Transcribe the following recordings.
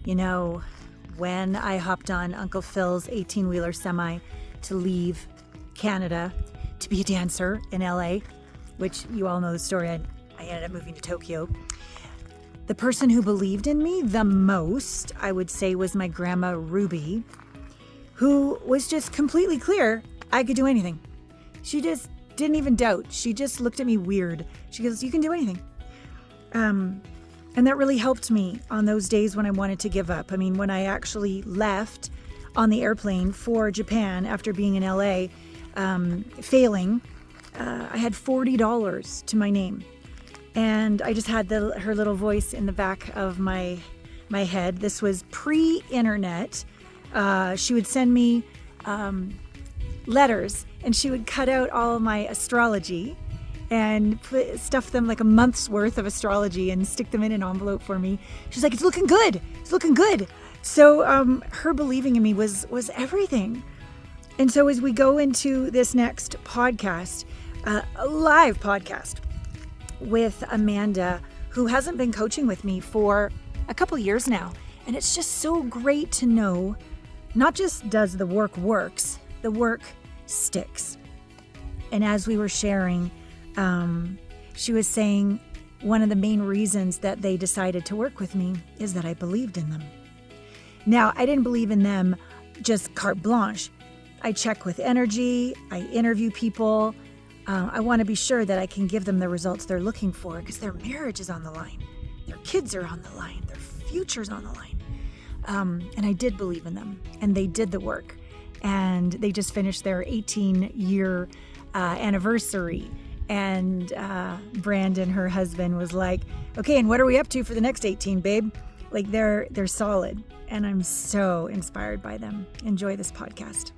You know, when I hopped on Uncle Phil's 18-wheeler semi to leave Canada to be a dancer in LA, which you all know the story, I ended up moving to Tokyo. The person who believed in me the most, I would say, was my grandma Ruby, who was just completely clear I could do anything. She just didn't even doubt. She just looked at me weird. She goes, you can do anything. And that really helped me on those days when I wanted to give up. I mean, when I actually left on the airplane for Japan after being in LA, failing, I had $40 to my name. And I just had her little voice in the back of my head. This was pre-internet. She would send me letters, and she would cut out all of my astrology and stuff them like a month's worth of astrology and stick them in an envelope for me. She's like, it's looking good. It's looking good. So her believing in me was everything. And so as we go into this next podcast, a live podcast with Amanda, who hasn't been coaching with me for a couple years now. And it's just so great to know, not just does the work works, the work sticks. And as we were sharing, she was saying one of the main reasons that they decided to work with me is that I believed in them. Now, I didn't believe in them just carte blanche. I check with energy, I interview people. I want to be sure that I can give them the results they're looking for because their marriage is on the line. Their kids are on the line. Their future's on the line. And I did believe in them, and they did the work. And they just finished their 18-year anniversary. And Brandon, her husband, was like, okay, and what are we up to for the next 18, babe? Like they're solid. And I'm so inspired by them. Enjoy this podcast.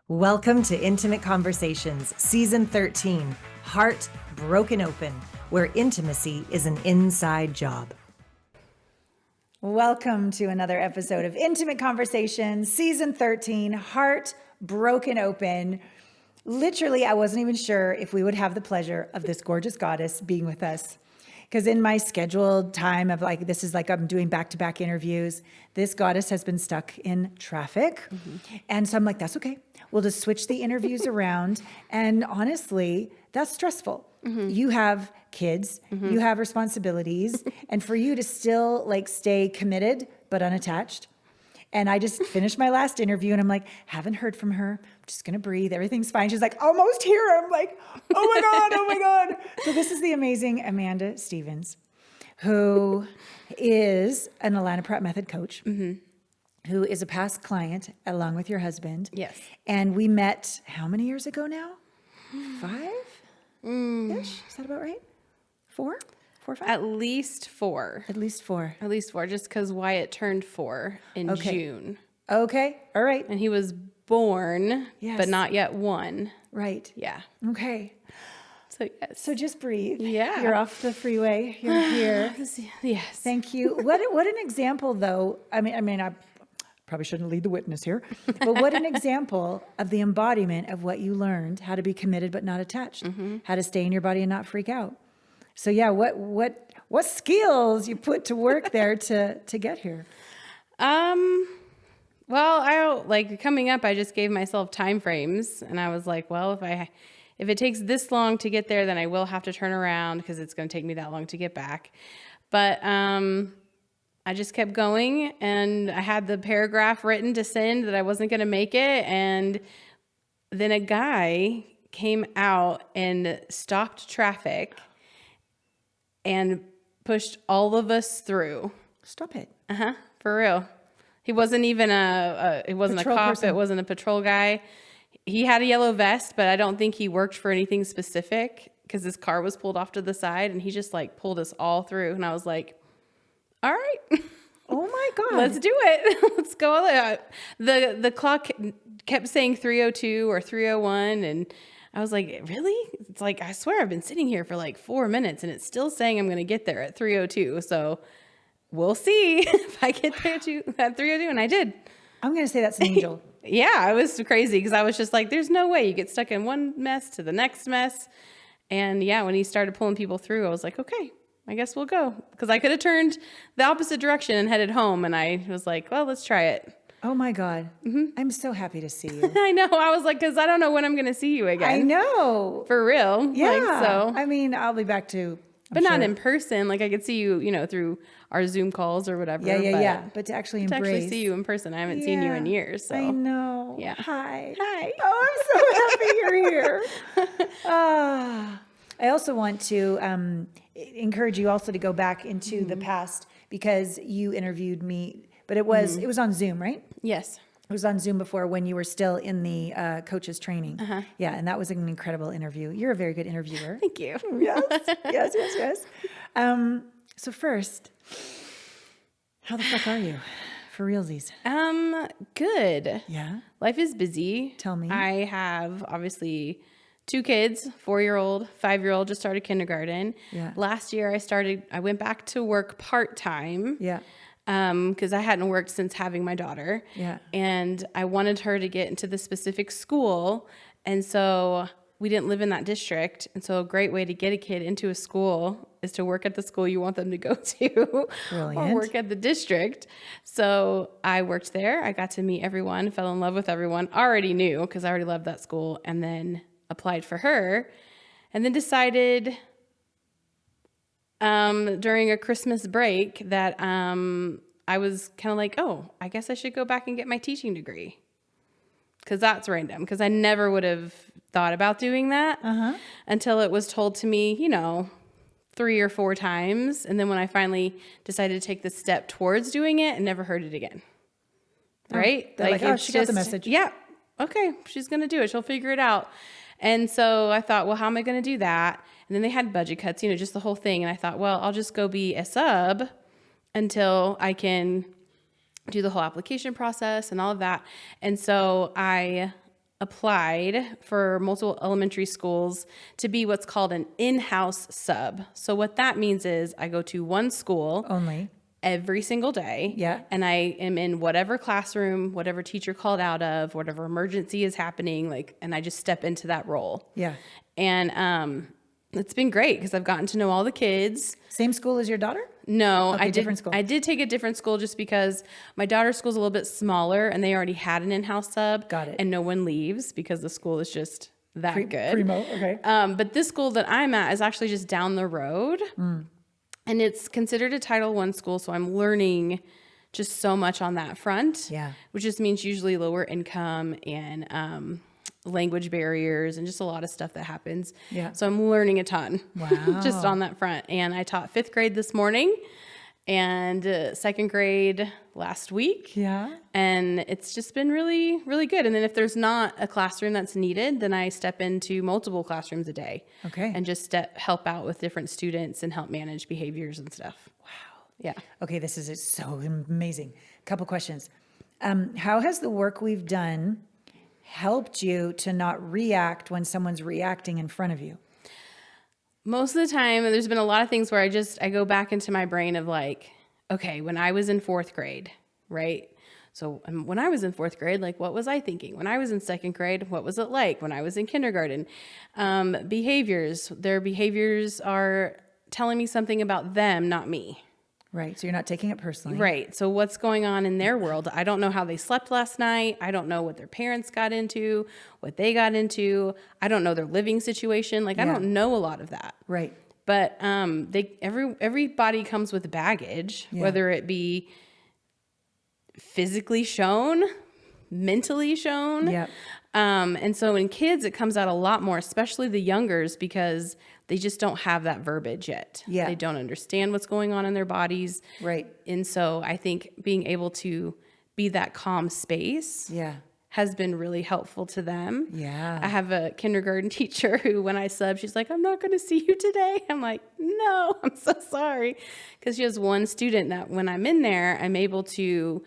Welcome to Intimate Conversations, Season 13, Heart Broken Open, where intimacy is an inside job. Welcome to another episode of Intimate Conversations, Season 13, Heart Broken Open. Literally, I wasn't even sure if we would have the pleasure of this gorgeous goddess being with us. Because in my scheduled time of this is like I'm doing back-to-back interviews, this goddess has been stuck in traffic. Mm-hmm. And so I'm like, that's okay. We'll just switch the interviews around. And honestly, that's stressful. Mm-hmm. You have kids, you have responsibilities, and for you to still stay committed but unattached. And I just finished my last interview and I'm like, haven't heard from her. I'm just going to breathe. Everything's fine. She's like, almost here. I'm like, oh my God, oh my God. So this is the amazing Amanda Stevens, who is an Allana Pratt Method Coach, who is a past client along with your husband. Yes. And we met how many years ago now? 5-ish? Is that about right? 4 or 5? At least 4. At least 4. At least 4, just because Wyatt turned 4 in June. Okay. All right. And he was born, but not yet 1. Right. Yeah. Okay. So, yes. So just breathe. Yeah. You're off the freeway. You're here. Yes. Thank you. What an example, though. I mean, I probably shouldn't lead the witness here, but what an example of the embodiment of what you learned, how to be committed but not attached, how to stay in your body and not freak out. So yeah, what skills you put to work there to get here? Well, coming up, I just gave myself time frames, and I was like, well, if it takes this long to get there, then I will have to turn around because it's going to take me that long to get back. But I just kept going, and I had the paragraph written to send that I wasn't going to make it, and then a guy came out and stopped traffic and pushed all of us through. Stop it. For real. He wasn't even a cop. Person. It wasn't a patrol guy. He had a yellow vest, but I don't think he worked for anything specific because his car was pulled off to the side, and he just pulled us all through. And I was like, all right. Oh my God. Let's do it. Let's go. The clock kept saying 3:02 or 3:01, and I was like, really? It's like, I swear I've been sitting here for 4 minutes and it's still saying I'm going to get there at 3:02. So we'll see if I get there at 3:02. And I did. I'm going to say that's an angel. Yeah, it was crazy because I was just like, there's no way you get stuck in one mess to the next mess. And yeah, when he started pulling people through, I was like, okay, I guess we'll go. Because I could have turned the opposite direction and headed home. And I was like, well, let's try it. Oh my God. I'm so happy to see you. I know. I was like, because I don't know when I'm going to see you again. I know. For real. Yeah. Like, so. I mean, I'll be back to, but not in person. Like I could see you, through our Zoom calls or whatever. Yeah. But to actually embrace. To actually see you in person. I haven't seen you in years. So. I know. Yeah. Hi. Hi. Oh, I'm so happy you're here. I also want to encourage you also to go back into the past, because you interviewed me, but it was on Zoom, right? Yes. It was on Zoom before when you were still in the coach's training. Yeah, and that was an incredible interview. You're a very good interviewer. Thank you. Yes. So first, how the fuck are you? For realsies. Good. Yeah. Life is busy. Tell me. I have obviously 2 kids, 4-year-old, 5-year-old, just started kindergarten. Yeah. Last year I went back to work part-time. Yeah. Because I hadn't worked since having my daughter. Yeah. And I wanted her to get into the specific school. And so we didn't live in that district. And so a great way to get a kid into a school is to work at the school you want them to go to. Brilliant. Or work at the district. So I worked there. I got to meet everyone, fell in love with everyone, already knew because I already loved that school, and then applied for her, and then decided during a Christmas break that I was kind of like, oh, I guess I should go back and get my teaching degree. Because that's random. Because I never would have thought about doing that until it was told to me, 3 or 4 times. And then when I finally decided to take the step towards doing it, I never heard it again. Right? They're like, oh, she got the message. Yeah. Okay. She's going to do it. She'll figure it out. And so I thought, well, how am I going to do that? And then they had budget cuts, just the whole thing. And I thought, well, I'll just go be a sub until I can do the whole application process and all of that. And so I applied for multiple elementary schools to be what's called an in-house sub. So what that means is I go to one school Only. every single day. Yeah. And I am in whatever classroom, whatever teacher called out of, whatever emergency is happening, and I just step into that role. Yeah. And it's been great because I've gotten to know all the kids. Same school as your daughter? No, Okay, different school. I did take a different school just because my daughter's school's a little bit smaller and they already had an in-house sub. Got it. And no one leaves because the school is just that good. Primo, okay. But this school that I'm at is actually just down the road. And it's considered a Title I school, so I'm learning just so much on that front. Yeah. Which just means usually lower income and language barriers and just a lot of stuff that happens. Yeah. So I'm learning a ton. Wow. Just on that front. And I taught 5th grade this morning and 2nd grade last week. Yeah. And it's just been really, really good. And then if there's not a classroom that's needed, then I step into multiple classrooms a day. Okay. And just help out with different students and help manage behaviors and stuff. Wow. Yeah. Okay, this is so amazing. Couple questions. How has the work we've done helped you to not react when someone's reacting in front of you? Most of the time, there's been a lot of things where I go back into my brain of like, okay, when I was in 4th grade, right? So when I was in 4th grade, like, what was I thinking? When I was in 2nd grade, what was it like? When I was in kindergarten, their behaviors are telling me something about them, not me. Right. So you're not taking it personally. Right. So what's going on in their world? I don't know how they slept last night. I don't know what their parents got into, what they got into. I don't know their living situation. Like, I don't know a lot of that. Right. But everybody comes with baggage, whether it be physically shown, mentally shown. Yep. And so in kids, it comes out a lot more, especially the youngers, because they just don't have that verbiage yet. Yeah. They don't understand what's going on in their bodies. Right. And so I think being able to be that calm space has been really helpful to them. Yeah. I have a kindergarten teacher who, when I sub, she's like, I'm not going to see you today. I'm like, no, I'm so sorry. Because she has one student that when I'm in there, I'm able to,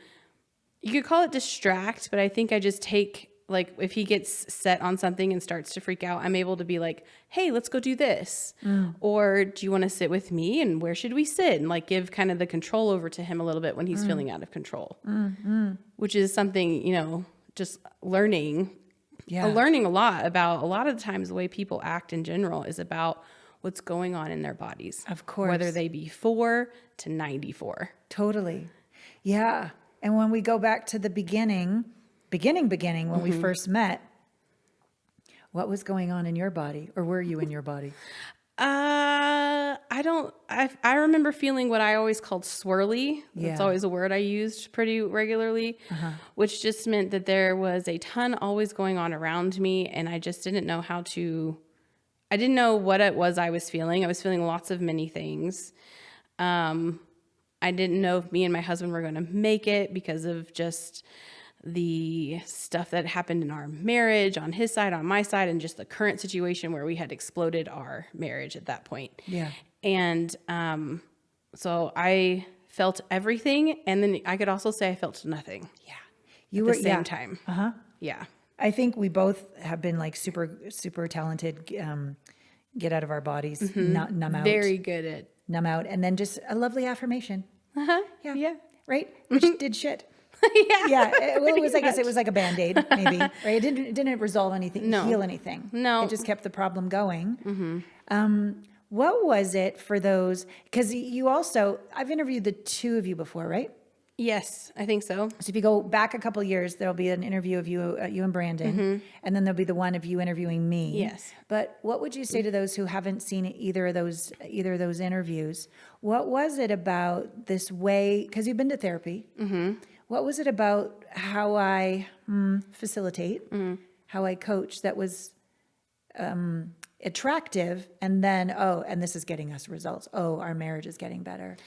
you could call it distract, but I think I just take, like, if he gets set on something and starts to freak out, I'm able to be like, hey, let's go do this. Or do you want to sit with me? And where should we sit? And like give kind of the control over to him a little bit when he's feeling out of control, which is something, just learning. Learning a lot about, a lot of the times the way people act in general is about what's going on in their bodies. Of course. Whether they be 4 to 94. Totally. Yeah. And when we go back to the beginning, when we first met, what was going on in your body, or were you in your body? I remember feeling what I always called swirly. That's always a word I used pretty regularly, which just meant that there was a ton always going on around me. And I just didn't know I didn't know what it was I was feeling. I was feeling lots of many things. I didn't know if me and my husband were going to make it because of just the stuff that happened in our marriage on his side, on my side, and just the current situation where we had exploded our marriage at that point. Yeah. And so I felt everything. And then I could also say I felt nothing. Yeah. You at the same time. Uh-huh. Yeah. I think we both have been like super, super talented, get out of our bodies, numb out. Very good at numb out. And then just a lovely affirmation. Uh-huh. Yeah. Yeah. Right? Which did shit. Yeah. Well, it was, I guess it was like a Band-Aid, maybe, right? It didn't resolve anything, heal anything. No. It just kept the problem going. What was it for those, because you also, I've interviewed the two of you before, right? Yes, I think so. So if you go back a couple of years, there'll be an interview of you and Brandon, and then there'll be the one of you interviewing me. Yes. But what would you say to those who haven't seen either of those interviews? What was it about this way? Because you've been to therapy. What was it about how I facilitate, how I coach that was attractive, and then and this is getting us results. Our marriage is getting better.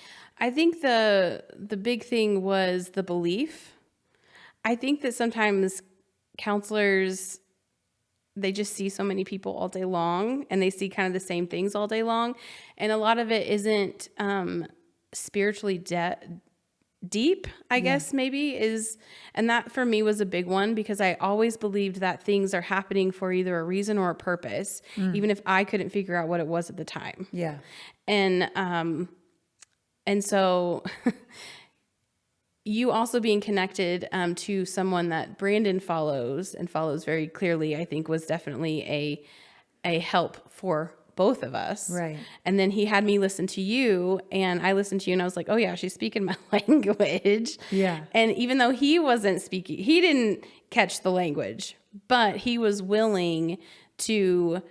I think the big thing was the belief. I think that sometimes counselors, they just see so many people all day long, and they see kind of the same things all day long, and a lot of it isn't spiritually deep, I guess maybe is, and that for me was a big one, because I always believed that things are happening for either a reason or a purpose, even if I couldn't figure out what it was at the time. Yeah. And so you also being connected to someone that Brandon follows very clearly, I think was definitely a help for both of us. Right. And then he had me listen to you, and I listened to you, and I was like, oh yeah, she's speaking my language. Yeah. And even though he wasn't speaking, he didn't catch the language, but he was willing to,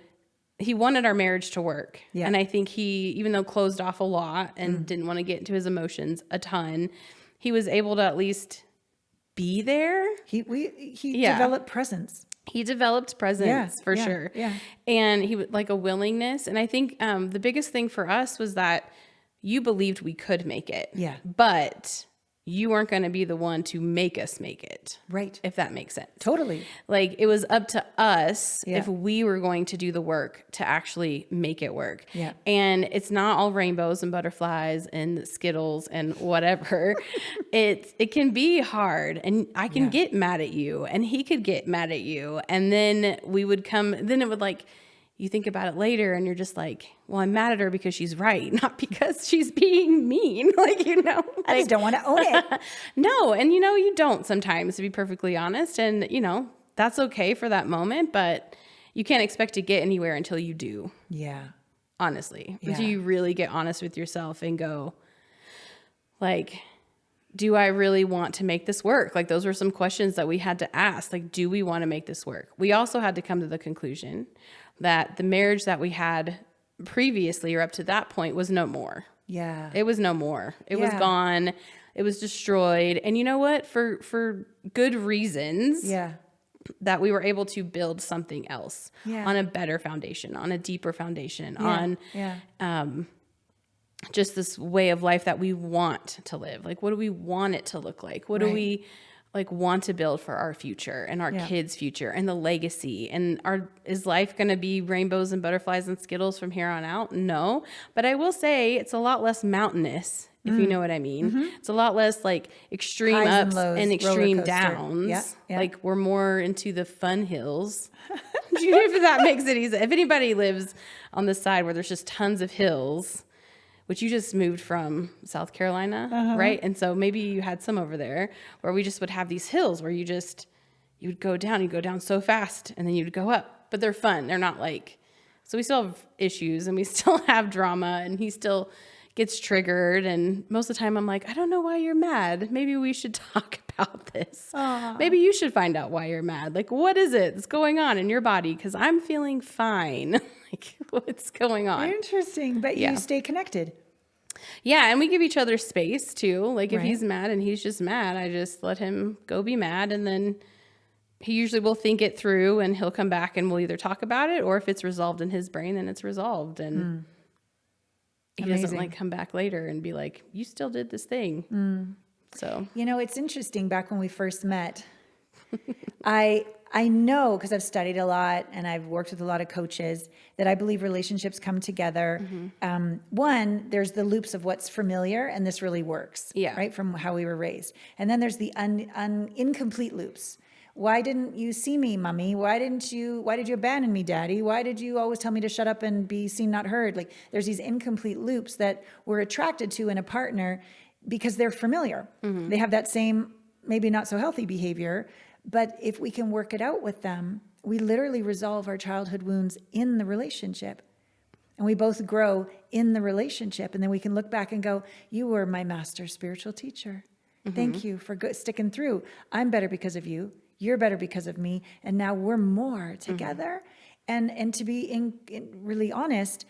he wanted our marriage to work. Yeah. And I think he, even though closed off a lot and didn't want to get into his emotions a ton, he was able to at least be there. He developed presence. He developed presence for sure. Yeah. And he was like a willingness. And I think the biggest thing for us was that you believed we could make it. Yeah. But you weren't going to be the one to make us make it. Right. If that makes sense. Totally. Like it was up to us if we were going to do the work to actually make it work. Yeah. And it's not all rainbows and butterflies and Skittles and whatever. It can be hard, and I can get mad at you, and he could get mad at you. And then then it would like, you think about it later and you're just like, well, I'm mad at her because she's right, not because she's being mean. Like, I just don't want to own it. No. And you don't sometimes, to be perfectly honest. And that's okay for that moment, but you can't expect to get anywhere until you do. Yeah. Honestly. Yeah. Until you really get honest with yourself and go like, do I really want to make this work? Like those were some questions that we had to ask. Like, do we want to make this work? We also had to come to the conclusion that the marriage that we had previously or up to that point was no more. Yeah. It was no more. It was gone. It was destroyed. And you know what? For good reasons. Yeah. That we were able to build something else on a better foundation, on a deeper foundation, on just this way of life that we want to live. Like, what do we want it to look like? What do we want to build for our future and our kids' future and the legacy? And is life going to be rainbows and butterflies and Skittles from here on out? No. But I will say it's a lot less mountainous, if you know what I mean. Mm-hmm. It's a lot less like extreme highs ups and extreme downs. Yeah. Yeah. Like we're more into the fun hills. If that makes it easy. If anybody lives on the side where there's just tons of hills, which you just moved from South Carolina, right? And so maybe you had some over there where we just would have these hills where you'd go down so fast and then you'd go up, but they're fun. They're not like So we still have issues and we still have drama and he still gets triggered. And most of the time I'm like, I don't know why you're mad. Maybe we should talk about this. Maybe you should find out why you're mad. Like, what is it that's going on in your body? Because I'm feeling fine. Like, what's going on? Interesting. But you stay connected. Yeah, and we give each other space too. Like if Right. he's mad and he's just mad, I just let him go be mad, and then he usually will think it through and he'll come back and we'll either talk about it, or if it's resolved in his brain, then it's resolved. And he doesn't Amazing. like come back later and be like, you still did this thing. So You know, it's interesting. Back when we first met, I know, because I've studied a lot and I've worked with a lot of coaches, that I believe relationships come together. One, there's the loops of what's familiar, and this really works, Yeah. right, from how we were raised. And then there's the incomplete loops. Why didn't you see me, mommy? Why did you abandon me, daddy? Why did you always tell me to shut up and be seen, not heard? Like, there's these incomplete loops that we're attracted to in a partner because they're familiar. They have that same, maybe not so healthy behavior, but if we can work it out with them, we literally resolve our childhood wounds in the relationship. And we both grow in the relationship. And then we can look back and go, you were my master spiritual teacher. Thank you for sticking through. I'm better because of you. You're better because of me. And now we're more together. And to be really honest,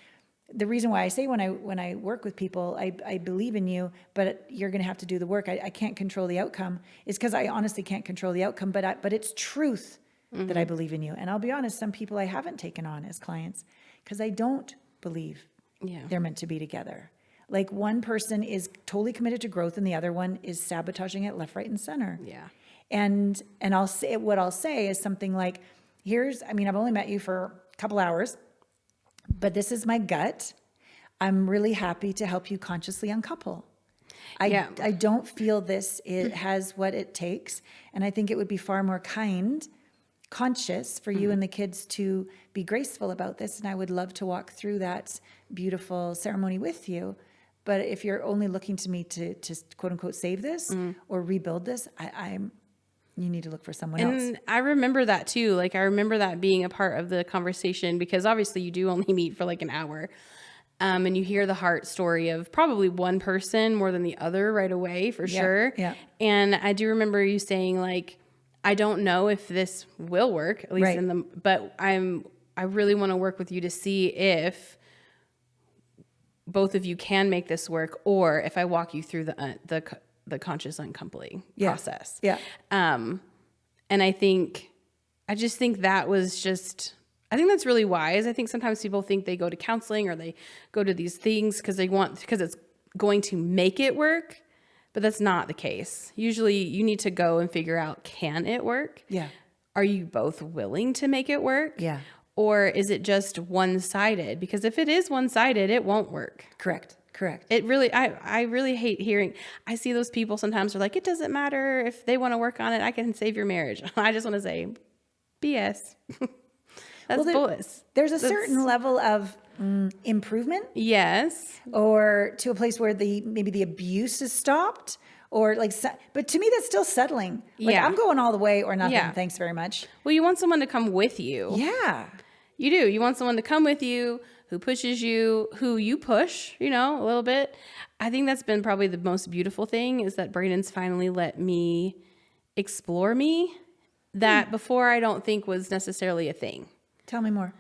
the reason why I say when I work with people, I believe in you, but you're going to have to do the work. I can't control the outcome, is because I honestly can't control the outcome, but it's truth that I believe in you. And I'll be honest, some people I haven't taken on as clients because I don't believe they're meant to be together. Like, one person is totally committed to growth and the other one is sabotaging it left, right, and center. yeah. And what I'll say is something like, I've only met you for a couple hours, but this is my gut. I'm really happy to help you consciously uncouple. I don't feel it has what it takes. And I think it would be far more conscious for you and the kids to be graceful about this. And I would love to walk through that beautiful ceremony with you. But if you're only looking to me to quote unquote save this or rebuild this, you need to look for someone else. And I remember that too. Like, I remember that being a part of the conversation, because obviously you do only meet for like an hour. And you hear the heart story of probably one person more than the other right away, for sure. Yeah. And I do remember you saying, like, I don't know if this will work, at least but I really want to work with you to see if both of you can make this work, or if I walk you through the conscious uncoupling process. Yeah. And I just think that was I think that's really wise. I think sometimes people think they go to counseling or they go to these things because it's going to make it work, but that's not the case. Usually you need to go and figure out, can it work? Yeah. Are you both willing to make it work? Yeah. Or is it just one-sided? Because if it is one-sided, it won't work. Correct. It really, I really hate hearing, I see those people sometimes are like, it doesn't matter if they want to work on it, I can save your marriage. I just want to say, BS. That's bullish. There's a certain level of improvement. Yes. Or to a place where maybe the abuse is stopped, or but to me that's still settling. Like, I'm going all the way or nothing. Yeah. Thanks very much. Well, you want someone to come with you. Yeah. You do. You want someone to come with you, who pushes you, who you push, a little bit. I think that's been probably the most beautiful thing, is that Braden's finally let me explore me that before I don't think was necessarily a thing. Tell me more.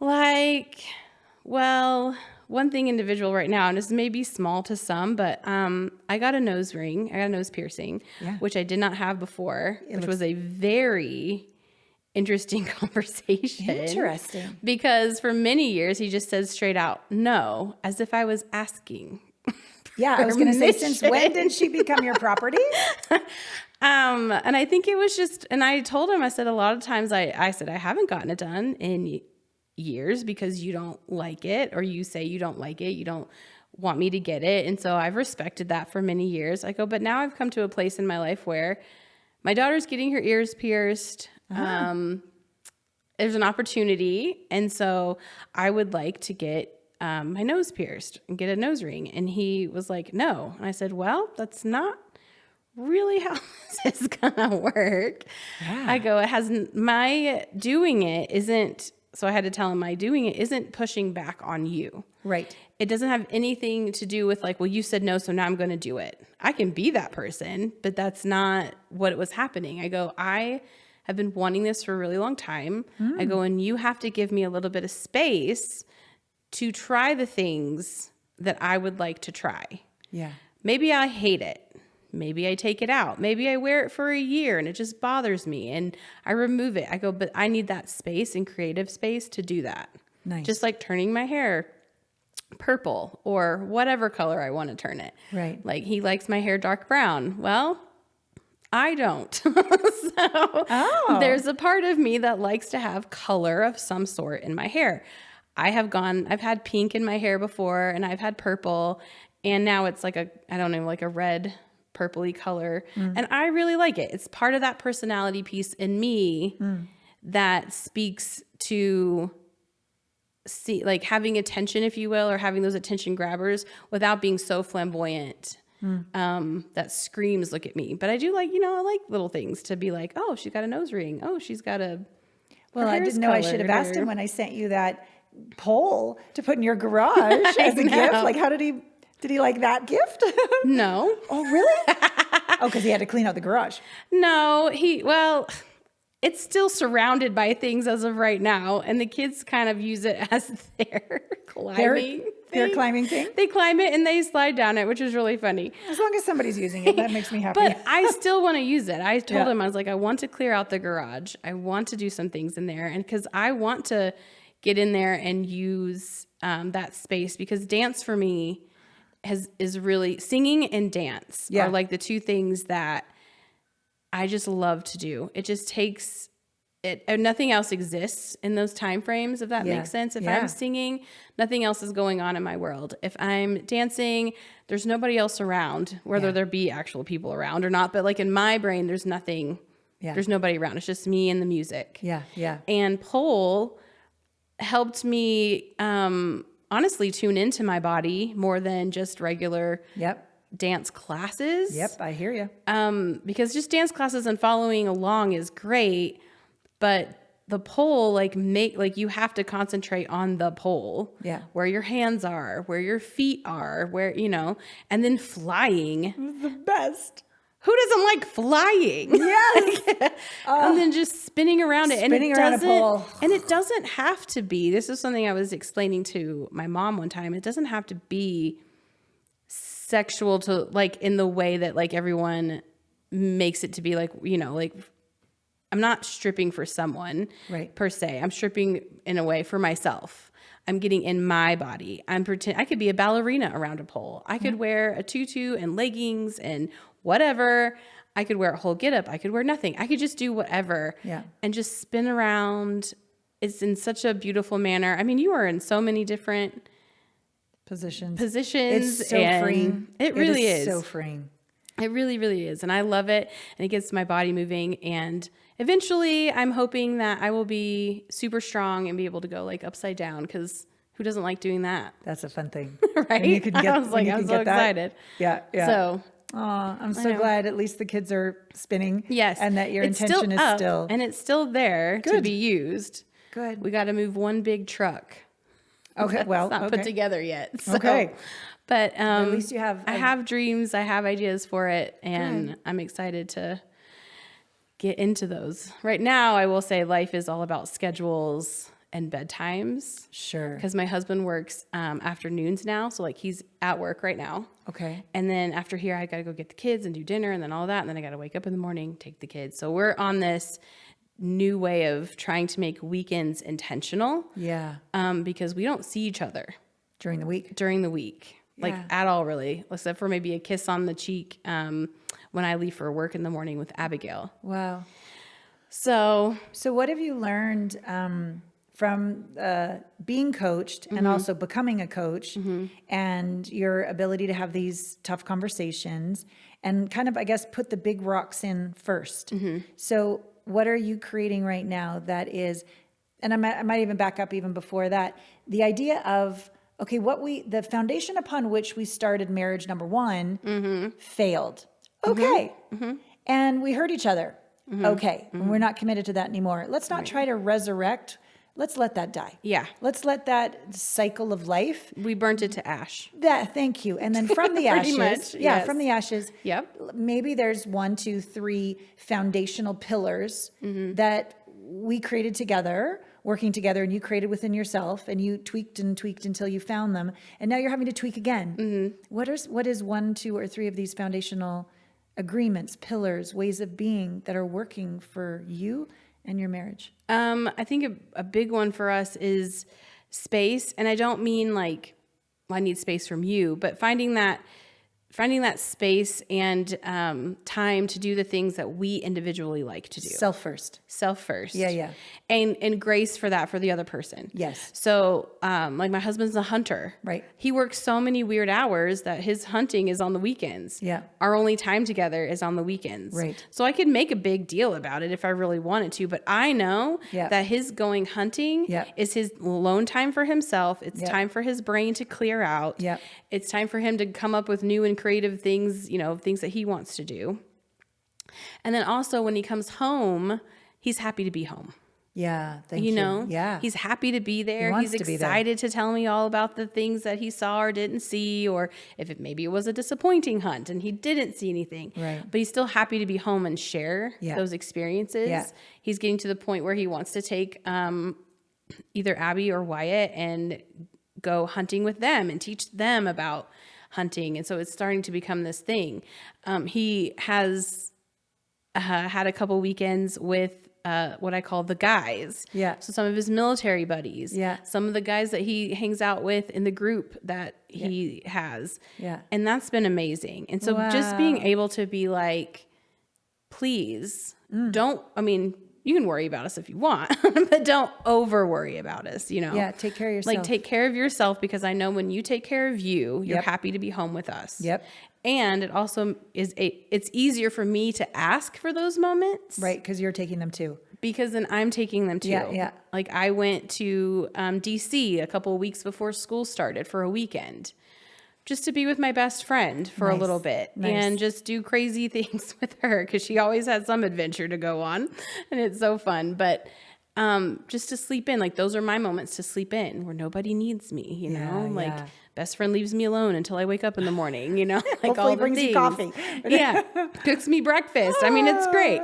Like, well, one thing individual right now, and this may be small to some, but I got a nose ring. I got a nose piercing, which I did not have before, which was a very interesting conversation. Interesting. Because for many years, he just said straight out, no, as if I was asking. Yeah, I was going to say, since when did she become your property? And I think it was just, and I told him, I said, a lot of times I said, I haven't gotten it done in years because you don't like it, or you say you don't like it. You don't want me to get it. And so I've respected that for many years. I go, but now I've come to a place in my life where my daughter's getting her ears pierced. There's an opportunity. And so I would like to get my nose pierced and get a nose ring. And he was like, no. And I said, well, that's not really how this is gonna work. Yeah. I go, my doing it isn't So I had to tell him my doing it isn't pushing back on you. Right. It doesn't have anything to do with like, well, you said no, so now I'm going to do it. I can be that person, but that's not what was happening. I go, I have been wanting this for a really long time. I go, and you have to give me a little bit of space to try the things that I would like to try. Yeah. Maybe I hate it. Maybe I take it out. Maybe I wear it for a year and it just bothers me and I remove it. I go, but I need that space and creative space to do that. Nice. Just like turning my hair purple or whatever color I want to turn it. Right. Like he likes my hair dark brown. Well, I don't. There's a part of me that likes to have color of some sort in my hair. I've had pink in my hair before and I've had purple and now it's like a red purpley color. And I really like it. It's part of that personality piece in me that speaks to like having attention, if you will, or having those attention grabbers without being so flamboyant that screams, look at me. But I do like, I like little things to be like, oh, she's got a nose ring. Oh, she's got well, I didn't know I should have asked him when I sent you that pole to put in your garage as a gift. Like, how did he like that gift? No. Oh, really? Oh, because he had to clean out the garage. No, it's still surrounded by things as of right now. And the kids kind of use it as their climbing thing. They climb it and they slide down it, which is really funny. As long as somebody's using it, that makes me happy. But I still want to use it. I told him, I was like, I want to clear out the garage. I want to do some things in there. And because I want to get in there and use that space, because dance for me is really, singing and dance are like the two things that I just love to do. It just takes it, and nothing else exists in those time frames, if that makes sense. If I'm singing, nothing else is going on in my world. If I'm dancing, there's nobody else around, whether there be actual people around or not. But like in my brain, there's nothing, there's nobody around. It's just me and the music. Yeah, yeah. And pole helped me honestly tune into my body more than just regular dance classes. Yep, I hear you. Because just dance classes and following along is great, but the pole, you have to concentrate on the pole. Yeah. Where your hands are, where your feet are, and then flying. It was the best. Who doesn't like flying? Yes. And then just spinning around it. Spinning around a pole. And it doesn't have to be, this is something I was explaining to my mom one time. It doesn't have to be sexual to in the way that everyone makes it to be, I'm not stripping for someone per se. I'm stripping in a way for myself. I'm getting in my body. I could be a ballerina around a pole. I could wear a tutu and leggings and whatever. I could wear a whole getup. I could wear nothing. I could just do whatever and just spin around. It's in such a beautiful manner. I mean, you are in so many different positions. It's so freeing. It really is so freeing. It really, really is. And I love it. And it gets my body moving. And eventually I'm hoping that I will be super strong and be able to go upside down, because who doesn't like doing that? That's a fun thing. Right? You can get, I'm so excited. Yeah. Yeah. So, I'm so glad at least the kids are spinning. Yes. And that your intention is still. And it's still there to be used. Good. We got to move one big truck. Okay. Well, it's not put together yet. So. Okay. But at least you have. I have dreams. I have ideas for it, and I'm excited to get into those. Right now, I will say life is all about schedules and bedtimes. Sure. Because my husband works afternoons now, so he's at work right now. Okay. And then after here, I got to go get the kids and do dinner, and then all that, and then I got to wake up in the morning, take the kids. So we're on this new way of trying to make weekends intentional. Yeah. Because we don't see each other during the week. At all, really, except for maybe a kiss on the cheek when I leave for work in the morning with Abigail. Wow. So what have you learned from being coached and also becoming a coach and your ability to have these tough conversations and kind of, I guess, put the big rocks in first? So what are you creating right now that is, and I might even back up even before that, the idea of, okay, the foundation upon which we started marriage number one failed. Okay. And we hurt each other. Okay. And we're not committed to that anymore. Let's not try to resurrect let's let that die. Yeah. Let's let that cycle of life. We burnt it to ash. Thank you. And then from the Pretty ashes, much, yeah, yes. from the ashes, Yep. maybe there's 1, 2, 3 foundational pillars that we created together, working together, and you created within yourself, and you tweaked and tweaked until you found them. And now you're having to tweak again. What is 1, 2, or 3 of these foundational agreements, pillars, ways of being that are working for you and your marriage? I think a big one for us is space. And I don't mean like, well, I need space from you, but finding that space and time to do the things that we individually like to do. Self first. Self first. Yeah. And grace for that for the other person. Yes. So like my husband's a hunter. Right. He works so many weird hours that his hunting is on the weekends. Yeah. Our only time together is on the weekends. Right. So I could make a big deal about it if I really wanted to, but I know that his going hunting is his alone time for himself. It's time for his brain to clear out. Yeah. It's time for him to come up with new and creative things, things that he wants to do. And then also when he comes home, he's happy to be home. Yeah. Thank you. Yeah. He's happy to be there. wants He's to be there. excited to tell me all about the things that he saw or didn't see, or if maybe it was a disappointing hunt and he didn't see anything. Right. But he's still happy to be home and share those experiences. Yeah. He's getting to the point where he wants to take either Abby or Wyatt and go hunting with them and teach them about hunting. And so it's starting to become this thing. He has had a couple weekends with what I call the guys. Yeah. So some of his military buddies. Yeah. Some of the guys that he hangs out with in the group that he has. Yeah. And that's been amazing. And so just being able to be like, please don't, you can worry about us if you want, but don't over worry about us, Yeah. Take care of yourself. Like take care of yourself, because I know when you take care of you, you're happy to be home with us. Yep. And it also it's easier for me to ask for those moments. Right. Because you're taking them too. Because then I'm taking them too. Yeah. Like I went to DC a couple of weeks before school started for a weekend, just to be with my best friend for a little bit and just do crazy things with her, because she always has some adventure to go on and it's so fun. But just to sleep in, like those are my moments to sleep in where nobody needs me, like best friend leaves me alone until I wake up in the morning, like Hopefully all the brings things. you coffee. Cooks me breakfast. It's great.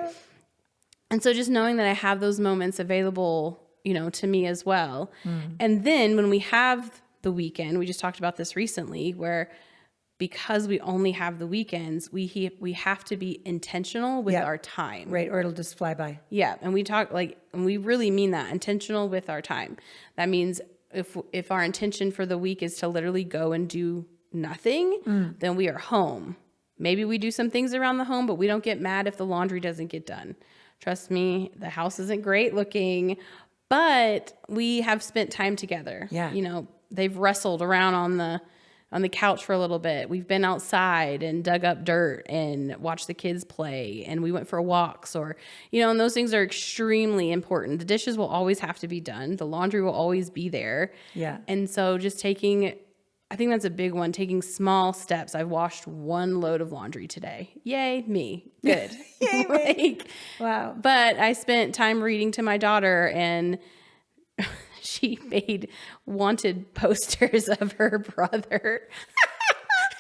And so just knowing that I have those moments available, to me as well. And then when we have the weekend, we just talked about this recently, where because we only have the weekends, we have to be intentional with our time. Right. Or it'll just fly by. Yeah. And we talk and we really mean that, intentional with our time. That means if our intention for the week is to literally go and do nothing, then we are home. Maybe we do some things around the home, but we don't get mad if the laundry doesn't get done. Trust me, the house isn't great looking, but we have spent time together. Yeah. They've wrestled around on the couch for a little bit. We've been outside and dug up dirt and watched the kids play, and we went for walks, or, and those things are extremely important. The dishes will always have to be done. The laundry will always be there. Yeah. And so just I think that's a big one, taking small steps. I've washed 1 load of laundry today. Yay, me. Good. Yay, me. Wow. But I spent time reading to my daughter, and she made wanted posters of her brother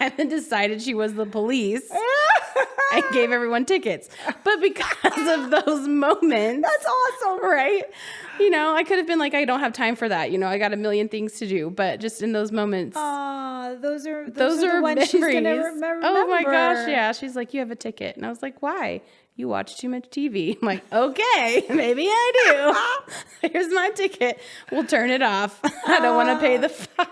and then decided she was the police and gave everyone tickets. But because of those moments. That's awesome. Right? I could have been like, I don't have time for that. I got a million things to do. But just in those moments. Those are the ones memories. she's going to remember. Oh my gosh. Yeah. She's like, you have a ticket. And I was like, why? You watch too much TV. I'm like, okay, maybe I do. Here's my ticket. We'll turn it off. I don't want to pay the fine.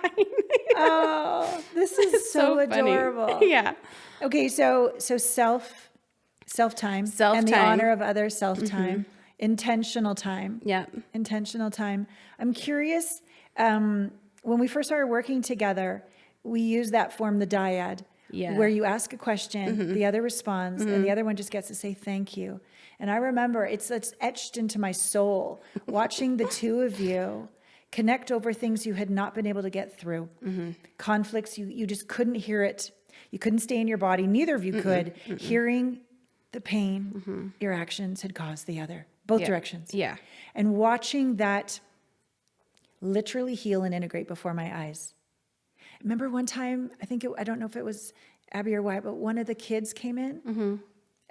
This is so adorable. Funny. Yeah. Okay, so self-time, and the honor of others, self-time, intentional time. Yeah. Intentional time. I'm curious, when we first started working together, we used that form, the dyad. Yeah. Where you ask a question, the other responds, and the other one just gets to say thank you. And I remember it's etched into my soul, watching the two of you connect over things you had not been able to get through. Conflicts, you just couldn't hear it. You couldn't stay in your body. Neither of you could. Hearing the pain your actions had caused the other. Both directions. Yeah. And watching that literally heal and integrate before my eyes. Remember one time, I don't know if it was Abby or Wyatt, but one of the kids came in.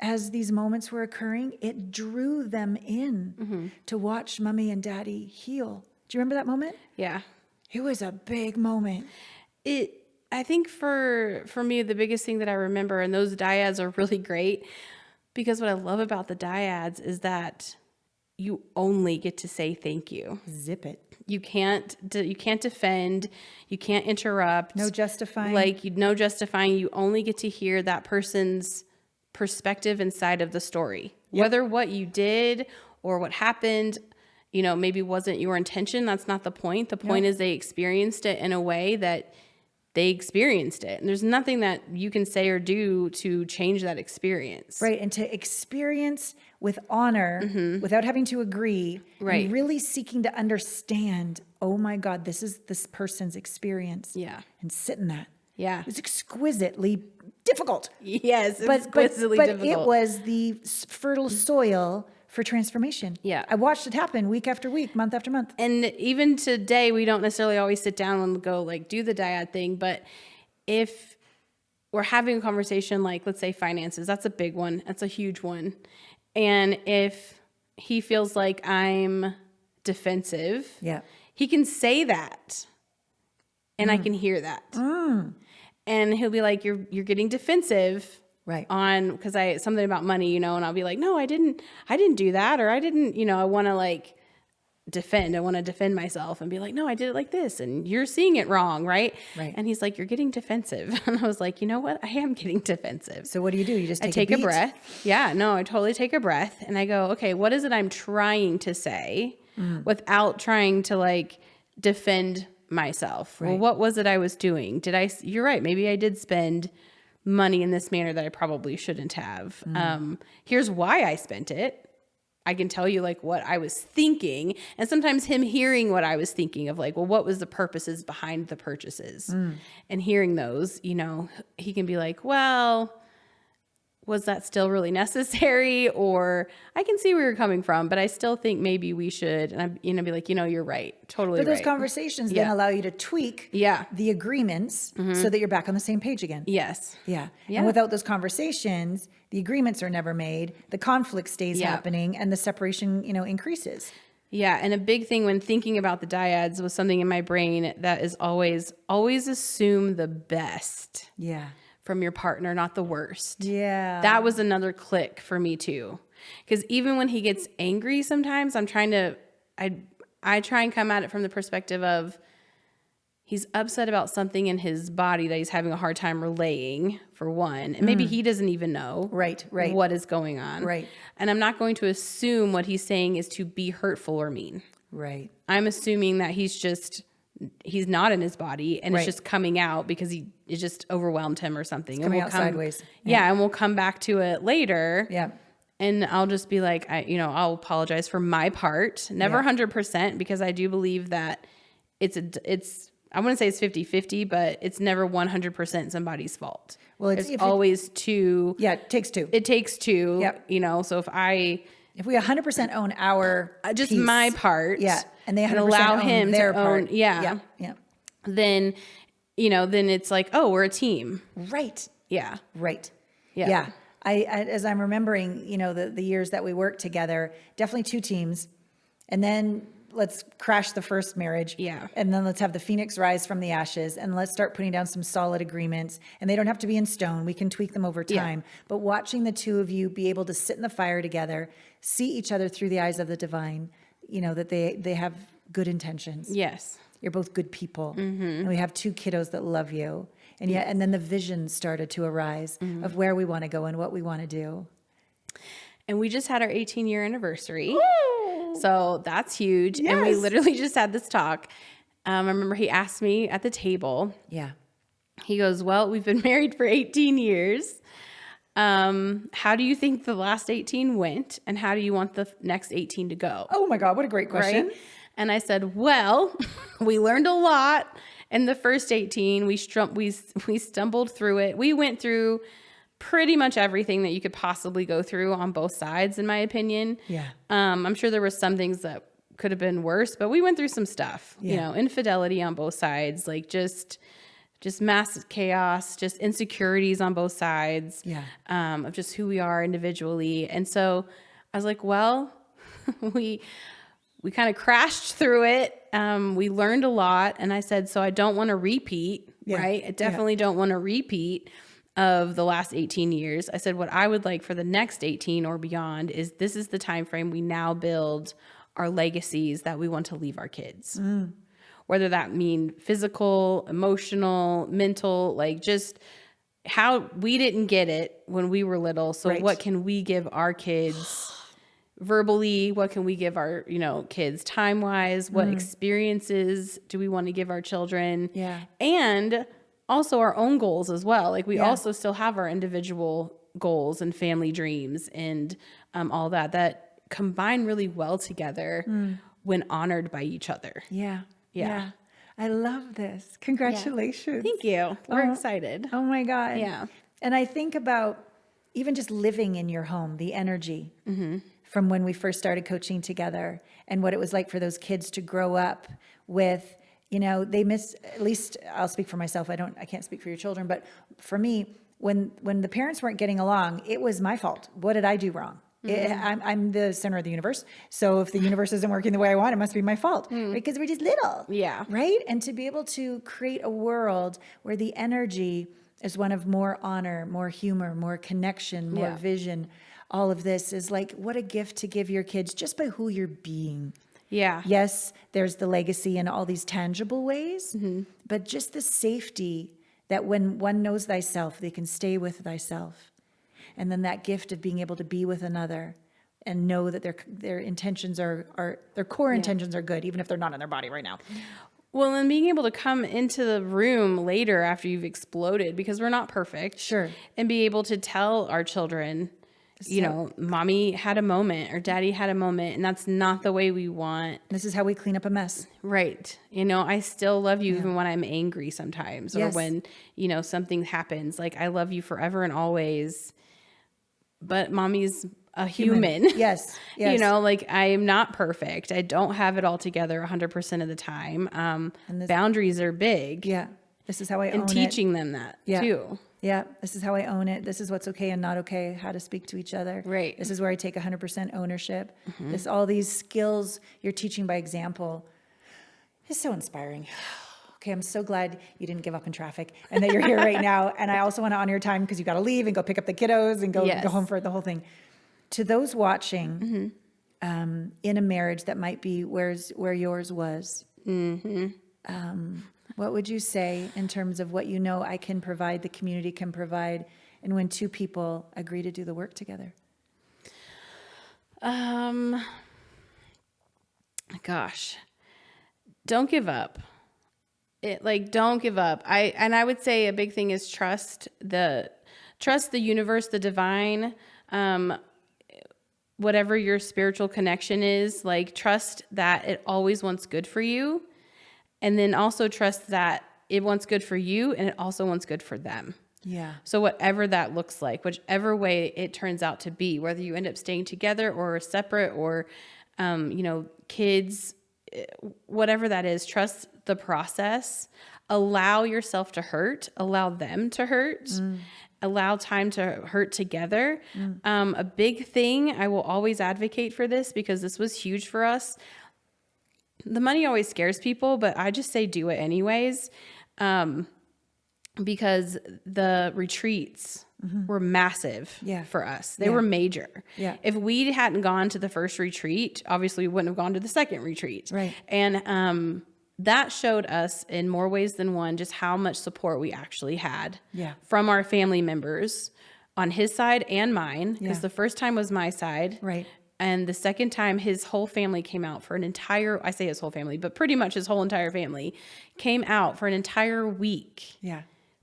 As these moments were occurring, it drew them in to watch mommy and daddy heal. Do you remember that moment? Yeah. It was a big moment. I think for me, the biggest thing that I remember, and those dyads are really great, because what I love about the dyads is that you only get to say thank you. Zip it. You can't defend, you can't interrupt. No justifying. No justifying. You only get to hear that person's perspective inside of the story. Yep. Whether what you did or what happened, maybe wasn't your intention. That's not the point. The point is they experienced it in a way that they experienced it. And there's nothing that you can say or do to change that experience. Right. And to experience with honor without having to agree. Right. And really seeking to understand, oh my God, this is this person's experience. Yeah. And sit in that. Yeah. It was exquisitely difficult. Yes. Exquisitely difficult. But it was the fertile soil for transformation. Yeah. I watched it happen week after week, month after month. And even today, we don't necessarily always sit down and go do the dyad thing. But if we're having a conversation, let's say finances, that's a big one. That's a huge one. And if he feels like I'm defensive, he can say that. And I can hear that. And he'll be like, you're getting defensive. Right. Because something about money, and I'll be like, no, I didn't do that. Or I didn't, I want to defend. I want to defend myself and be like, no, I did it like this. And you're seeing it wrong. Right. Right. And he's like, you're getting defensive. And I was like, you know what? I am getting defensive. So what do? You just take a breath. Yeah, no, I totally take a breath. And I go, okay, what is it I'm trying to say without trying to defend myself? Right. Well, what was it I was doing? You're right. Maybe I did spend money in this manner that I probably shouldn't have. Here's why I spent it. I can tell you what I was thinking, and sometimes him hearing what I was thinking of well, what was the purposes behind the purchases, and hearing those, he can be like, well, was that still really necessary? Or I can see where you're coming from, but I still think maybe we should. And I'm, be like, you're right. Totally right. But those conversations then allow you to tweak the agreements so that you're back on the same page again. Yes. Yeah. And without those conversations, the agreements are never made. The conflict stays happening and the separation, increases. Yeah. And a big thing when thinking about the dyads was something in my brain that is always assume the best. Yeah. From your partner, not the worst. Yeah. That was another click for me too. Because even when he gets angry sometimes, I try and come at it from the perspective of he's upset about something in his body that he's having a hard time relaying, for one. And maybe he doesn't even know what is going on. Right. And I'm not going to assume what he's saying is to be hurtful or mean. Right. I'm assuming that he's not in his body and it's just coming out because it just overwhelmed him or something. It's coming out sideways. Yeah. And we'll come back to it later. Yeah. And I'll just be like, I'll apologize for my part. Never 100%, because I do believe that it's I wouldn't say it's 50-50, but it's never 100% somebody's fault. Well, it's always two. Yeah. It takes two. It takes two. Yep. So if we 100% own our just piece, my part, and they 100% allow own him their to part, own, then then it's like, oh, we're a team, right? Yeah, right. Yeah. I as I'm remembering, the years that we worked together, definitely two teams, and then let's crash the first marriage. Yeah. And then let's have the phoenix rise from the ashes, and let's start putting down some solid agreements. And they don't have to be in stone. We can tweak them over time. Yeah. But watching the two of you be able to sit in the fire together, see each other through the eyes of the divine, that they have good intentions. Yes. You're both good people. Mm-hmm. And we have two kiddos that love you. And and then the vision started to arise of where we want to go and what we want to do. And we just had our 18-year anniversary. Woo! So that's huge. Yes. And we literally just had this talk. I remember he asked me at the table. Yeah. He goes, well, we've been married for 18 years. How do you think the last 18 went? And how do you want the next 18 to go? Oh my God, what a great question. Right? And I said, well, we learned a lot in the first 18. We stumbled through it. We went through pretty much everything that you could possibly go through on both sides, in my opinion. Yeah. I'm sure there were some things that could have been worse, but we went through some stuff, you know, infidelity on both sides, like just mass chaos, just insecurities on both sides, of just who we are individually. And so I was like, well, we kind of crashed through it. We learned a lot. And I said, so I don't want to repeat, right? I definitely don't want to repeat of the last 18 years. I said, what I would like for the next 18 or beyond is this is the time frame we now build our legacies that we want to leave our kids. Whether that mean physical, emotional, mental, like just how we didn't get it when we were little. So what can we give our kids verbally? What can we give our, kids time-wise? What experiences do we want to give our children? And also our own goals as well. Like we also still have our individual goals and family dreams and all that combine really well together when honored by each other. Yeah. I love this. Congratulations. Thank you. We're excited. Oh my God. Yeah. And I think about even just living in your home, the energy from when we first started coaching together and what it was like for those kids to grow up with, they miss, at least I'll speak for myself. I can't speak for your children, but for me, when the parents weren't getting along, it was my fault. What did I do wrong? I'm the center of the universe. So if the universe isn't working the way I want, it must be my fault because we're just little. Right. And to be able to create a world where the energy is one of more honor, more humor, more connection, more vision. All of this is like, what a gift to give your kids just by who you're being. Yes, there's the legacy in all these tangible ways, but just the safety that when one knows thyself, they can stay with thyself. And then that gift of being able to be with another and know that their intentions their core intentions are good, even if they're not in their body right now. Well, and being able to come into the room later after you've exploded, because we're not perfect. And be able to tell our children, mommy had a moment or daddy had a moment, and that's not the way we want. This is how we clean up a mess. Right. I still love you even when I'm angry sometimes or when, something happens. Like I love you forever and always. But mommy's a human. Yes. Like I am not perfect. I don't have it all together 100% of the time. And boundaries are big. This is how I own it. And teaching them that too. This is how I own it. This is what's okay and not okay, how to speak to each other. Right. This is where I take 100% ownership. All these skills you're teaching by example is so inspiring. Okay, I'm so glad you didn't give up in traffic and that you're here right now. And I also want to honor your time because you got to leave and go pick up the kiddos and go home for the whole thing. To those watching in a marriage that might be where yours was, what would you say in terms of what I can provide, the community can provide, and when two people agree to do the work together? Gosh, don't give up. Don't give up. I would say a big thing is trust the universe, the divine, whatever your spiritual connection is, trust that it always wants good for you. And then also trust that it wants good for you and it also wants good for them. So whatever that looks like, whichever way it turns out to be, whether you end up staying together or separate or, kids, whatever that is, trust the process, allow yourself to hurt, allow them to hurt, allow time to hurt together. A big thing, I will always advocate for this because this was huge for us. The money always scares people, but I just say do it anyways. Because the retreats were massive for us. They were major. If we hadn't gone to the first retreat, obviously we wouldn't have gone to the second retreat. And that showed us in more ways than one just how much support we actually had from our family members on his side and mine. Because the first time was my side. And the second time, his whole family came out for I say his whole family, but pretty much his whole entire family came out for an entire week.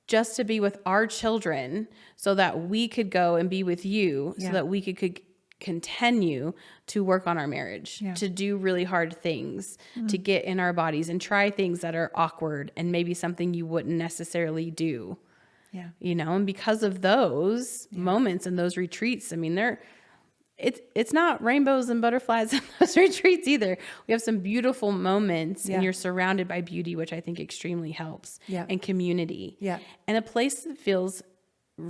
Just to be with our children so that we could go and be with you so that we could continue to work on our marriage, to do really hard things, to get in our bodies and try things that are awkward and maybe something you wouldn't necessarily do. And because of those moments and those retreats, I mean, it's not rainbows and butterflies in those retreats either. We have some beautiful moments and you're surrounded by beauty, which I think extremely helps, and community, and a place that feels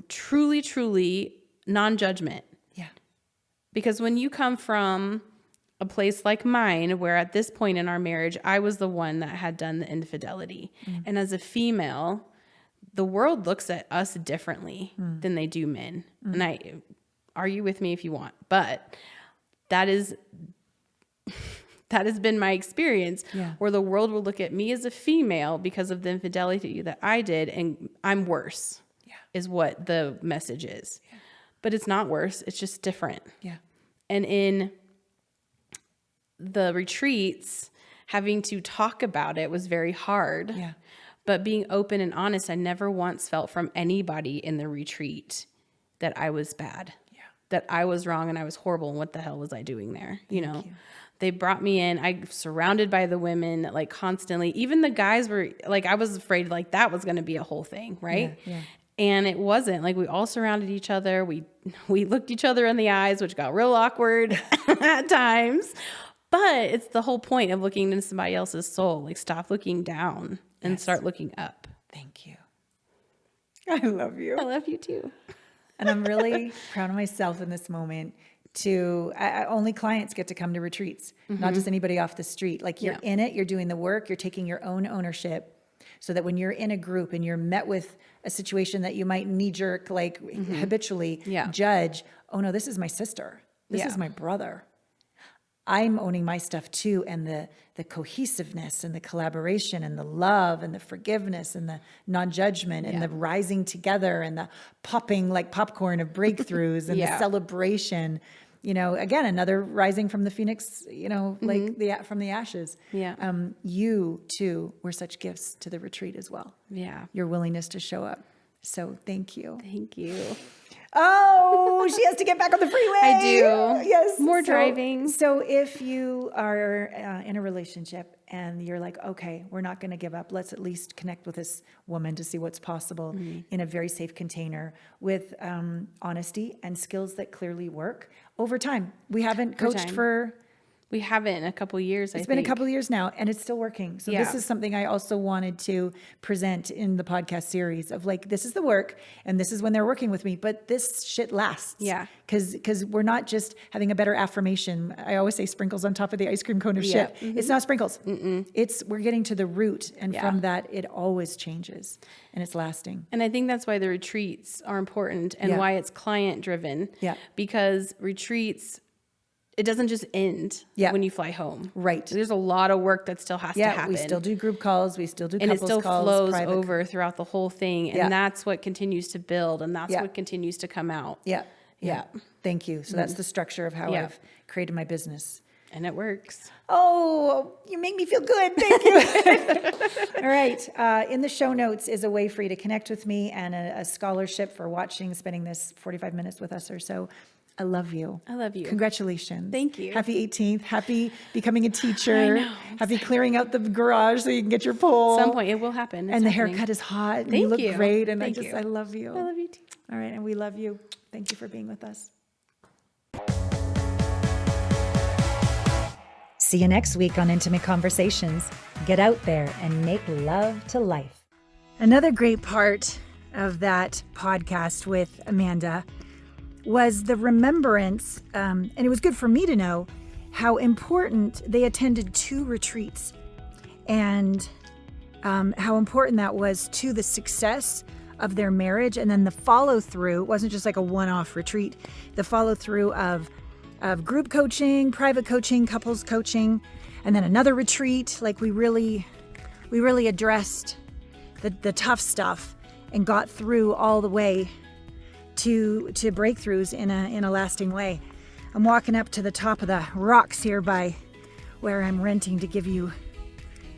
truly, truly non-judgment. Because when you come from a place like mine, where at this point in our marriage, I was the one that had done the infidelity. And as a female, the world looks at us differently than they do men. And I argue with me if you want, but that has been my experience, where the world will look at me as a female because of the infidelity that I did, and I'm worse, is what the message is. But it's not worse. It's just different. And in the retreats, having to talk about it was very hard. But being open and honest, I never once felt from anybody in the retreat that I was bad, that I was wrong and I was horrible. And what the hell was I doing there? You know, they brought me in. I surrounded by the women like constantly. Even the guys were like, I was afraid like that was going to be a whole thing. Right. And it wasn't. Like, we all surrounded each other. We looked each other in the eyes, which got real awkward at times. But it's the whole point of looking into somebody else's soul. Like, stop looking down and start looking up. Thank you. I love you. I love you too. And I'm really proud of myself in this moment only clients get to come to retreats, not just anybody off the street. Like, you're in it, you're doing the work, you're taking your own ownership, so that when you're in a group and you're met with a situation that you might knee-jerk, like habitually judge, oh no, this is my sister. This is my brother. I'm owning my stuff too, and the cohesiveness and the collaboration and the love and the forgiveness and the non-judgment and the rising together and the popping like popcorn of breakthroughs and the celebration. You know, again, another rising from the phoenix, you know, like from the ashes. You too were such gifts to the retreat as well. Your willingness to show up. So thank you. Thank you. Oh, she has to get back on the freeway. I do. Yes. More driving. So if you are in a relationship and you're like, okay, we're not going to give up. Let's at least connect with this woman to see what's possible in a very safe container with honesty and skills that clearly work over time. We haven't coached We haven't in a couple of years. It's been a couple of years now, and it's still working. So this is something I also wanted to present in the podcast series of like, this is the work, and this is when they're working with me. But this shit lasts. Because we're not just having a better affirmation. I always say sprinkles on top of the ice cream cone of shit. It's not sprinkles. We're getting to the root, and from that, it always changes, and it's lasting. And I think that's why the retreats are important, and why it's client driven. Because retreats, it doesn't just end when you fly home. There's a lot of work that still has to happen. We still do group calls. We still do couples calls. And it still flows private over throughout the whole thing. And that's what continues to build. And that's what continues to come out. Thank you. So that's the structure of how I've created my business. And it works. Oh, you make me feel good. Thank you. All right. In the show notes is a way for you to connect with me and a scholarship for spending this 45 minutes with us or so. I love you. I love you. Congratulations. Thank you. Happy 18th. Happy becoming a teacher. I know. Happy clearing out the garage so you can get your pole. At some point it will happen. The haircut is hot. And you look great. And I love you. I love you too. All right. And we love you. Thank you for being with us. See you next week on Intimate Conversations. Get out there and make love to life. Another great part of that podcast with Amanda was the remembrance, and it was good for me to know how important they attended 2 retreats and how important that was to the success of their marriage. And then the follow through wasn't just like a one-off retreat, the follow through of group coaching, private coaching, couples coaching, and then another retreat. Like we really addressed the tough stuff and got through all the way to breakthroughs in a lasting way. I'm walking up to the top of the rocks here by where I'm renting to give you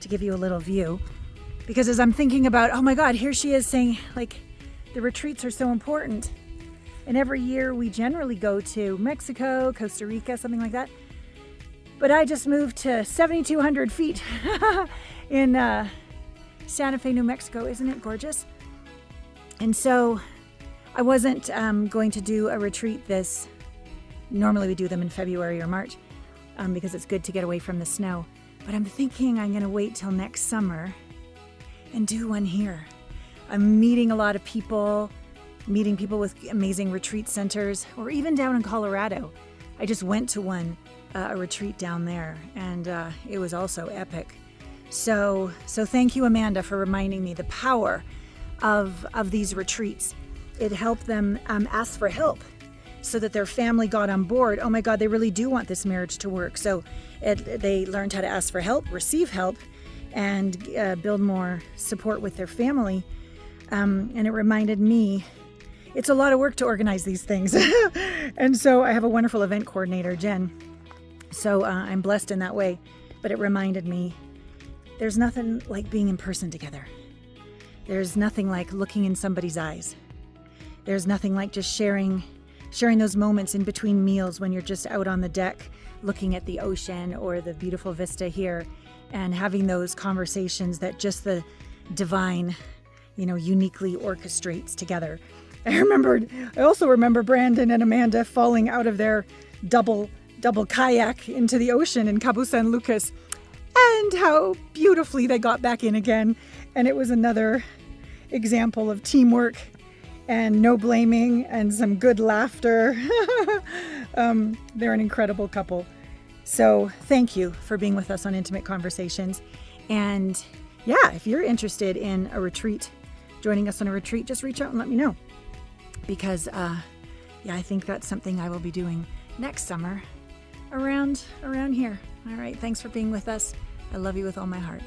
a little view, because as I'm thinking about, oh my God, here she is saying like the retreats are so important. And every year we generally go to Mexico, Costa Rica, something like that. But I just moved to 7,200 feet in Santa Fe, New Mexico. Isn't it gorgeous? And so I wasn't going to do a retreat this Normally we do them in February or March because it's good to get away from the snow. But I'm thinking I'm going to wait till next summer and do one here. I'm meeting a lot of people, meeting people with amazing retreat centers, or even down in Colorado. I just went to one, a retreat down there, and it was also epic. So thank you, Amanda, for reminding me the power of these retreats. It helped them ask for help so that their family got on board. Oh my God, they really do want this marriage to work. So they learned how to ask for help, receive help, and build more support with their family. And it reminded me, it's a lot of work to organize these things. And so I have a wonderful event coordinator, Jen. So I'm blessed in that way. But it reminded me, there's nothing like being in person together. There's nothing like looking in somebody's eyes. There's nothing like just sharing those moments in between meals when you're just out on the deck looking at the ocean or the beautiful vista here and having those conversations that just the divine, uniquely orchestrates together. I also remember Brandon and Amanda falling out of their double kayak into the ocean in Cabo San Lucas, and how beautifully they got back in again. And it was another example of teamwork and no blaming and some good laughter. They're an incredible couple. So thank you for being with us on Intimate Conversations. And yeah, if you're interested in a retreat, joining us on a retreat, just reach out and let me know. Because I think that's something I will be doing next summer around here. All right, thanks for being with us. I love you with all my heart.